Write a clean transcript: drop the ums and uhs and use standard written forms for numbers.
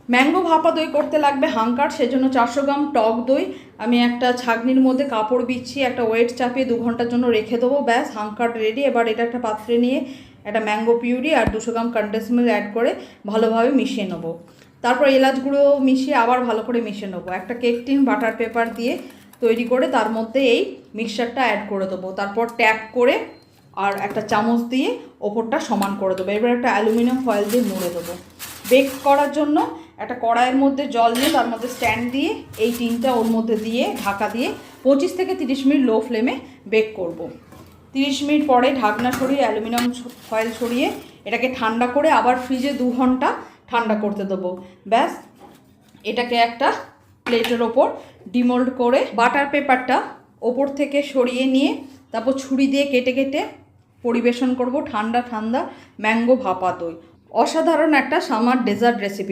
Mango ভাপা দই করতে লাগবে হাঙ্কার, সেজন্য 400 গ্রাম টক দই আমি একটা ছাঁকনির মধ্যে কাপড় বিছিয়ে একটা ওয়েট চাপিয়ে 2 ঘন্টার জন্য রেখে দেবো। ব্যাস, হাঙ্কার রেডি। এবার এটা একটা পাত্রে নিয়ে একটা ম্যাঙ্গো পিউরি আর 200 গ্রাম কনডেন্স মিল্ক অ্যাড করে ভালোভাবে মিশিয়ে নেবো। তারপর এলাচ গুঁড়ো মিশিয়ে আবার ভালো করে মিশিয়ে নেবো। একটা কেক টিন বাটার পেপার দিয়ে তৈরি করে তার মধ্যে এই মিক্সচারটা অ্যাড করে দেবো। তারপর ট্যাপ করে আর একটা চামচ দিয়ে ওপরটা সমান করে দেবো। এবার একটা অ্যালুমিনিয়াম ফয়েল দিয়ে মুড়ে দেবো। বেক করার জন্য একটা কড়াইয়ের মধ্যে জল নিয়ে তার মধ্যে স্ট্যান্ড দিয়ে এই টিনটা ওর মধ্যে দিয়ে ঢাকা দিয়ে 25 থেকে 30 মিনিট লো ফ্লেমে বেক করব। 30 মিনিট পরে ঢাকনা সরিয়ে অ্যালুমিনিয়াম ফয়েল সরিয়ে এটাকে ঠান্ডা করে আবার ফ্রিজে 2 ঘন্টা ঠান্ডা করতে দেবো। ব্যাস, এটাকে একটা প্লেটের ওপর ডিমোল্ড করে বাটার পেপারটা ওপর থেকে সরিয়ে নিয়ে তারপর ছুরি দিয়ে কেটে কেটে পরিবেশন করব ঠান্ডা ঠান্ডা ম্যাঙ্গো ভাপা দই। অসাধারণ একটা সামার ডেজার্ট রেসিপি।